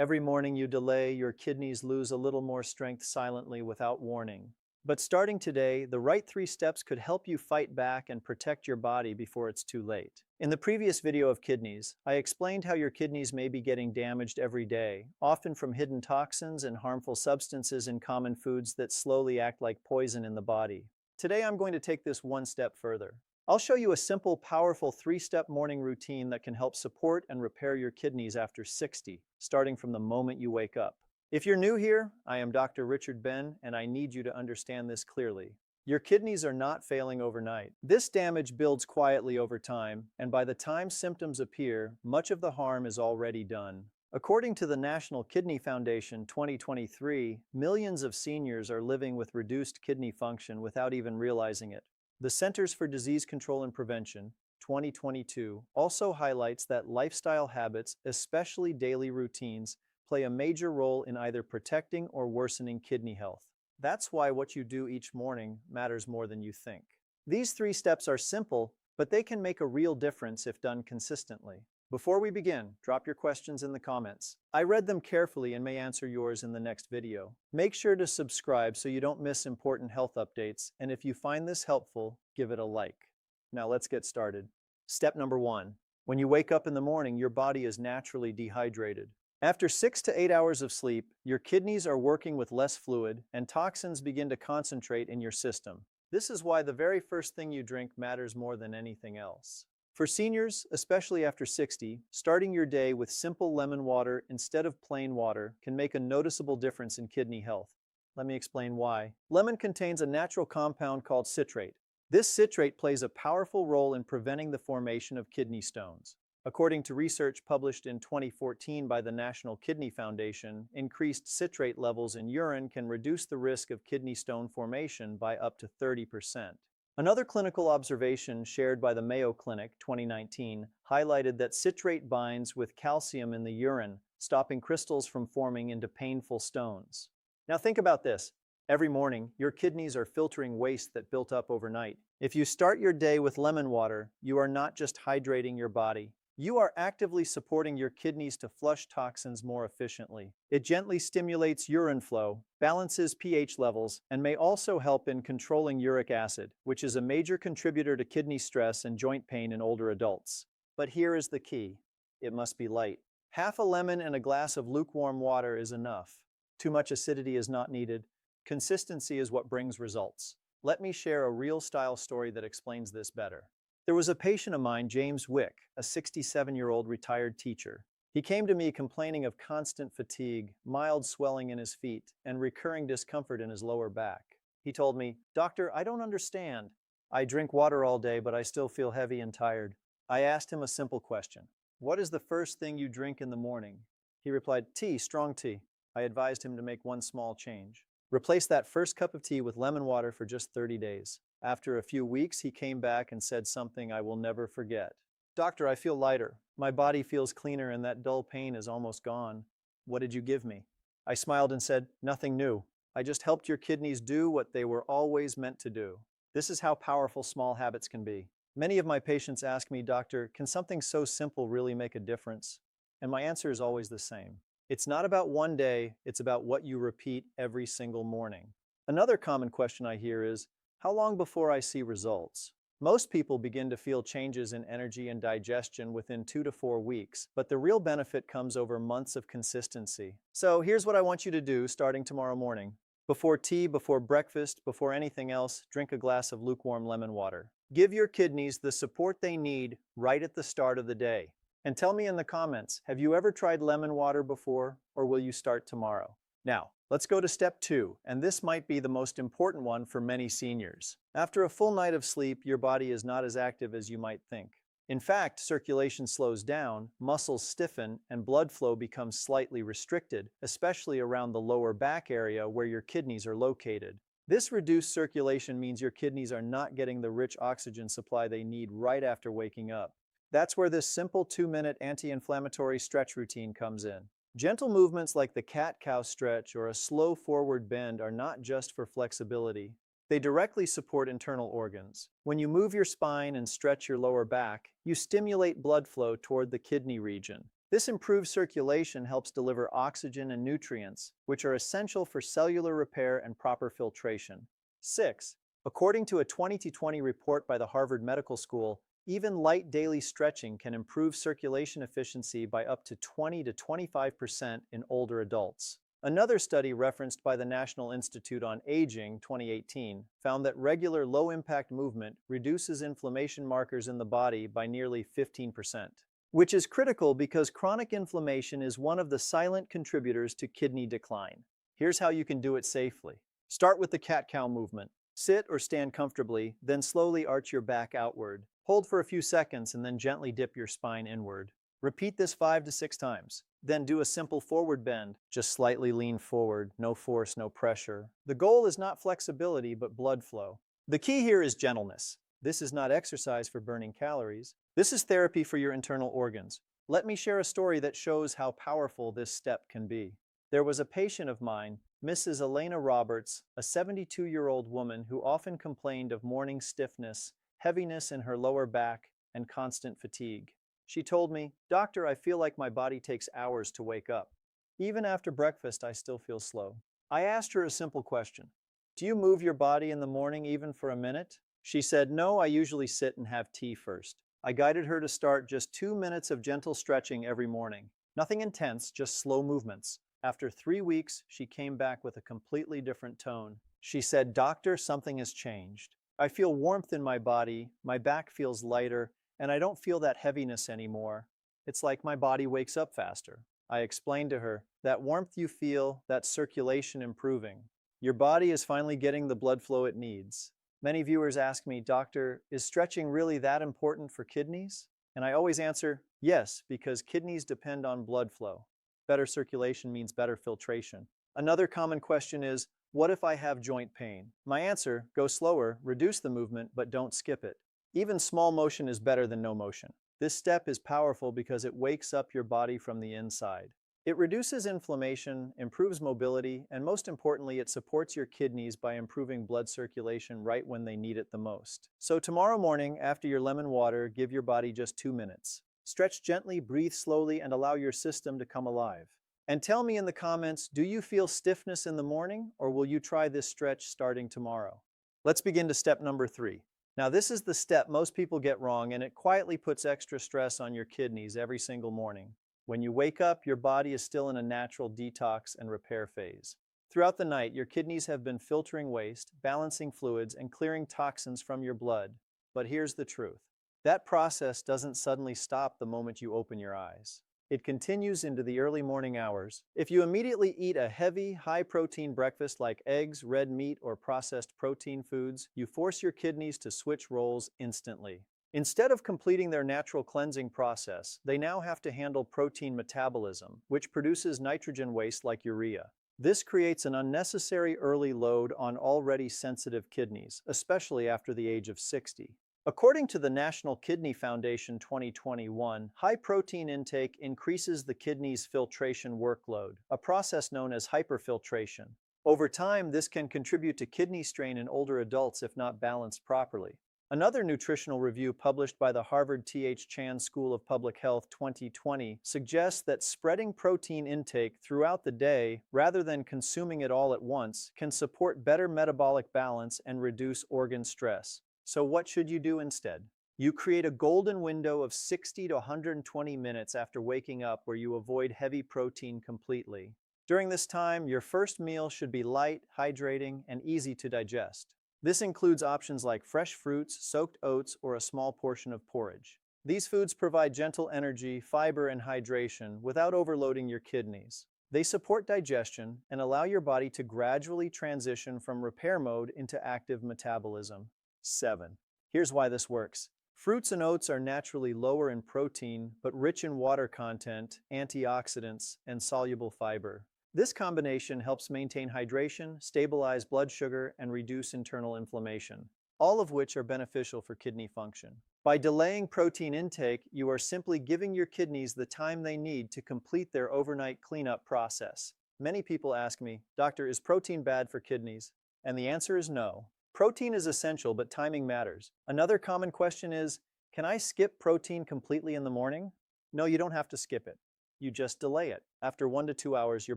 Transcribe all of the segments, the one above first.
Every morning you delay, your kidneys lose a little more strength silently without warning. But starting today, the right 3 steps could help you fight back and protect your body before it's too late. In the previous video of kidneys, I explained how your kidneys may be getting damaged every day, often from hidden toxins and harmful substances in common foods that slowly act like poison in the body. Today I'm going to take this one step further. I'll show you a simple, powerful 3-step morning routine that can help support and repair your kidneys after 60, starting from the moment you wake up. If you're new here, I am Dr. Richard Ben, and I need you to understand this clearly. Your kidneys are not failing overnight. This damage builds quietly over time, and by the time symptoms appear, much of the harm is already done. According to the National Kidney Foundation 2023, millions of seniors are living with reduced kidney function without even realizing it. The Centers for Disease Control and Prevention 2022 also highlights that lifestyle habits, especially daily routines, play a major role in either protecting or worsening kidney health. That's why what you do each morning matters more than you think. These 3 steps are simple, but they can make a real difference if done consistently. Before we begin, drop your questions in the comments. I read them carefully and may answer yours in the next video. Make sure to subscribe so you don't miss important health updates, and if you find this helpful, give it a like. Now let's get started. Step number 1. When you wake up in the morning, your body is naturally dehydrated. After 6 to 8 hours of sleep, your kidneys are working with less fluid and toxins begin to concentrate in your system. This is why the very first thing you drink matters more than anything else. For seniors, especially after 60, starting your day with simple lemon water instead of plain water can make a noticeable difference in kidney health. Let me explain why. Lemon contains a natural compound called citrate. This citrate plays a powerful role in preventing the formation of kidney stones. According to research published in 2014 by the National Kidney Foundation, increased citrate levels in urine can reduce the risk of kidney stone formation by up to 30%. Another clinical observation shared by the Mayo Clinic 2019 highlighted that citrate binds with calcium in the urine, stopping crystals from forming into painful stones. Now think about this. Every morning, your kidneys are filtering waste that built up overnight. If you start your day with lemon water, you are not just hydrating your body. You are actively supporting your kidneys to flush toxins more efficiently. It gently stimulates urine flow, balances pH levels, and may also help in controlling uric acid, which is a major contributor to kidney stress and joint pain in older adults. But here is the key. It must be light. Half a lemon and a glass of lukewarm water is enough. Too much acidity is not needed. Consistency is what brings results. Let me share a real-style story that explains this better. There was a patient of mine, James Wick, a 67-year-old retired teacher. He came to me complaining of constant fatigue, mild swelling in his feet, and recurring discomfort in his lower back. He told me, "Doctor, I don't understand. I drink water all day, but I still feel heavy and tired." I asked him a simple question. "What is the first thing you drink in the morning?" He replied, "Tea, strong tea." I advised him to make one small change. Replace that first cup of tea with lemon water for just 30 days. After a few weeks, he came back and said something I will never forget. "Doctor, I feel lighter. My body feels cleaner and that dull pain is almost gone. What did you give me?" I smiled and said, "Nothing new. I just helped your kidneys do what they were always meant to do." This is how powerful small habits can be. Many of my patients ask me, "Doctor, can something so simple really make a difference?" And my answer is always the same. It's not about one day, it's about what you repeat every single morning. Another common question I hear is, how long before I see results? Most people begin to feel changes in energy and digestion within 2 to 4 weeks, but the real benefit comes over months of consistency. So here's what I want you to do starting tomorrow morning. Before tea, before breakfast, before anything else, drink a glass of lukewarm lemon water. Give your kidneys the support they need right at the start of the day. And tell me in the comments, have you ever tried lemon water before, or will you start tomorrow? Now, let's go to step 2, and this might be the most important one for many seniors. After a full night of sleep, your body is not as active as you might think. In fact, circulation slows down, muscles stiffen, and blood flow becomes slightly restricted, especially around the lower back area where your kidneys are located. This reduced circulation means your kidneys are not getting the rich oxygen supply they need right after waking up. That's where this simple 2-minute anti-inflammatory stretch routine comes in. Gentle movements like the cat-cow stretch or a slow forward bend are not just for flexibility. They directly support internal organs. When you move your spine and stretch your lower back, you stimulate blood flow toward the kidney region. This improved circulation helps deliver oxygen and nutrients, which are essential for cellular repair and proper filtration. 6. According to a 2020 report by the Harvard Medical School, even light daily stretching can improve circulation efficiency by up to 20 to 25% in older adults. Another study referenced by the National Institute on Aging 2018 found that regular low-impact movement reduces inflammation markers in the body by nearly 15%, which is critical because chronic inflammation is one of the silent contributors to kidney decline. Here's how you can do it safely. Start with the cat-cow movement. Sit or stand comfortably, then slowly arch your back outward. Hold for a few seconds and then gently dip your spine inward. Repeat this 5 to 6 times. Then do a simple forward bend. Just slightly lean forward, no force, no pressure. The goal is not flexibility, but blood flow. The key here is gentleness. This is not exercise for burning calories. This is therapy for your internal organs. Let me share a story that shows how powerful this step can be. There was a patient of mine, Mrs. Elena Roberts, a 72-year-old woman who often complained of morning stiffness, heaviness in her lower back, and constant fatigue. She told me, "Doctor, I feel like my body takes hours to wake up. Even after breakfast, I still feel slow." I asked her a simple question. "Do you move your body in the morning even for a minute?" She said, "No, I usually sit and have tea first." I guided her to start just 2 minutes of gentle stretching every morning. Nothing intense, just slow movements. After 3 weeks, she came back with a completely different tone. She said, "Doctor, something has changed. I feel warmth in my body, my back feels lighter, and I don't feel that heaviness anymore. It's like my body wakes up faster." I explained to her, "That warmth you feel, that circulation improving. Your body is finally getting the blood flow it needs." Many viewers ask me, "Doctor, is stretching really that important for kidneys?" And I always answer, yes, because kidneys depend on blood flow. Better circulation means better filtration. Another common question is, what if I have joint pain? My answer, go slower, reduce the movement, but don't skip it. Even small motion is better than no motion. This step is powerful because it wakes up your body from the inside. It reduces inflammation, improves mobility, and most importantly, it supports your kidneys by improving blood circulation right when they need it the most. So tomorrow morning, after your lemon water, give your body just 2 minutes. Stretch gently, breathe slowly, and allow your system to come alive. And tell me in the comments, do you feel stiffness in the morning, or will you try this stretch starting tomorrow? Let's begin to step number 3. Now this is the step most people get wrong, and it quietly puts extra stress on your kidneys every single morning. When you wake up, your body is still in a natural detox and repair phase. Throughout the night, your kidneys have been filtering waste, balancing fluids, and clearing toxins from your blood. But here's the truth. That process doesn't suddenly stop the moment you open your eyes. It continues into the early morning hours. If you immediately eat a heavy, high-protein breakfast like eggs, red meat, or processed protein foods, you force your kidneys to switch roles instantly. Instead of completing their natural cleansing process, they now have to handle protein metabolism, which produces nitrogen waste like urea. This creates an unnecessary early load on already sensitive kidneys, especially after the age of 60. According to the National Kidney Foundation 2021, high protein intake increases the kidney's filtration workload, a process known as hyperfiltration. Over time, this can contribute to kidney strain in older adults if not balanced properly. Another nutritional review published by the Harvard T.H. Chan School of Public Health 2020 suggests that spreading protein intake throughout the day, rather than consuming it all at once, can support better metabolic balance and reduce organ stress. So what should you do instead? You create a golden window of 60 to 120 minutes after waking up where you avoid heavy protein completely. During this time, your first meal should be light, hydrating, and easy to digest. This includes options like fresh fruits, soaked oats, or a small portion of porridge. These foods provide gentle energy, fiber, and hydration without overloading your kidneys. They support digestion and allow your body to gradually transition from repair mode into active metabolism. 7. Here's why this works. Fruits and oats are naturally lower in protein, but rich in water content, antioxidants, and soluble fiber. This combination helps maintain hydration, stabilize blood sugar, and reduce internal inflammation, all of which are beneficial for kidney function. By delaying protein intake, you are simply giving your kidneys the time they need to complete their overnight cleanup process. Many people ask me, "Doctor, is protein bad for kidneys?" And the answer is no. Protein is essential, but timing matters. Another common question is, can I skip protein completely in the morning? No, you don't have to skip it. You just delay it. After 1 to 2 hours, your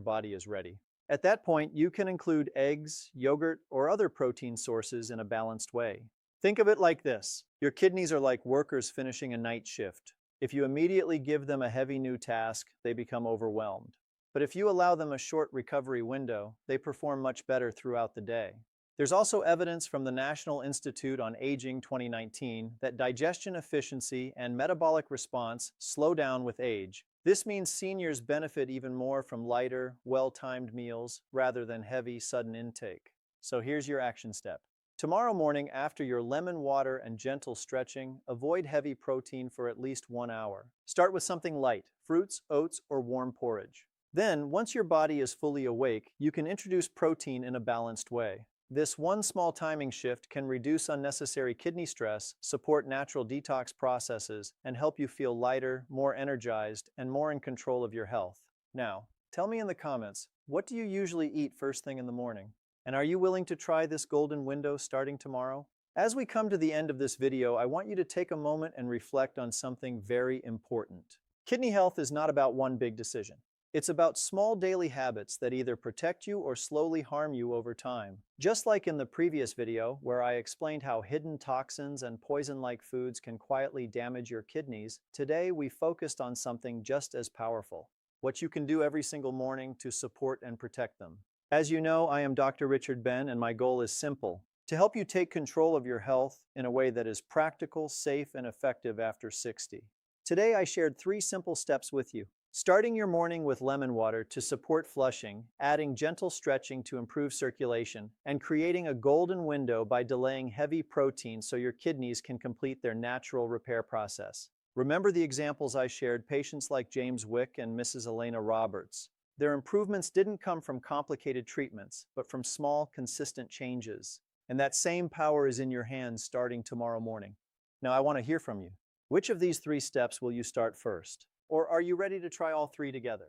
body is ready. At that point, you can include eggs, yogurt, or other protein sources in a balanced way. Think of it like this. Your kidneys are like workers finishing a night shift. If you immediately give them a heavy new task, they become overwhelmed. But if you allow them a short recovery window, they perform much better throughout the day. There's also evidence from the National Institute on Aging 2019 that digestion efficiency and metabolic response slow down with age. This means seniors benefit even more from lighter, well-timed meals rather than heavy, sudden intake. So here's your action step. Tomorrow morning, after your lemon water and gentle stretching, avoid heavy protein for at least 1 hour. Start with something light, fruits, oats, or warm porridge. Then, once your body is fully awake, you can introduce protein in a balanced way. This one small timing shift can reduce unnecessary kidney stress, support natural detox processes, and help you feel lighter, more energized, and more in control of your health. Now, tell me in the comments, what do you usually eat first thing in the morning? And are you willing to try this golden window starting tomorrow? As we come to the end of this video, I want you to take a moment and reflect on something very important. Kidney health is not about one big decision. It's about small daily habits that either protect you or slowly harm you over time. Just like in the previous video, where I explained how hidden toxins and poison-like foods can quietly damage your kidneys, today we focused on something just as powerful: what you can do every single morning to support and protect them. As you know, I am Dr. Richard Ben, and my goal is simple: to help you take control of your health in a way that is practical, safe, and effective after 60. Today I shared 3 simple steps with you. Starting your morning with lemon water to support flushing, adding gentle stretching to improve circulation, and creating a golden window by delaying heavy protein so your kidneys can complete their natural repair process. Remember the examples I shared, patients like James Wick and Mrs. Elena Roberts. Their improvements didn't come from complicated treatments, but from small, consistent changes. And that same power is in your hands starting tomorrow morning. Now I want to hear from you. Which of these 3 steps will you start first? Or are you ready to try all 3 together?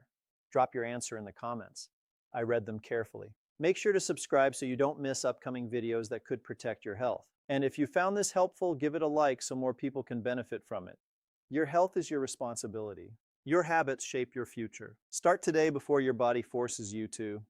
Drop your answer in the comments. I read them carefully. Make sure to subscribe so you don't miss upcoming videos that could protect your health. And if you found this helpful, give it a like so more people can benefit from it. Your health is your responsibility. Your habits shape your future. Start today before your body forces you to.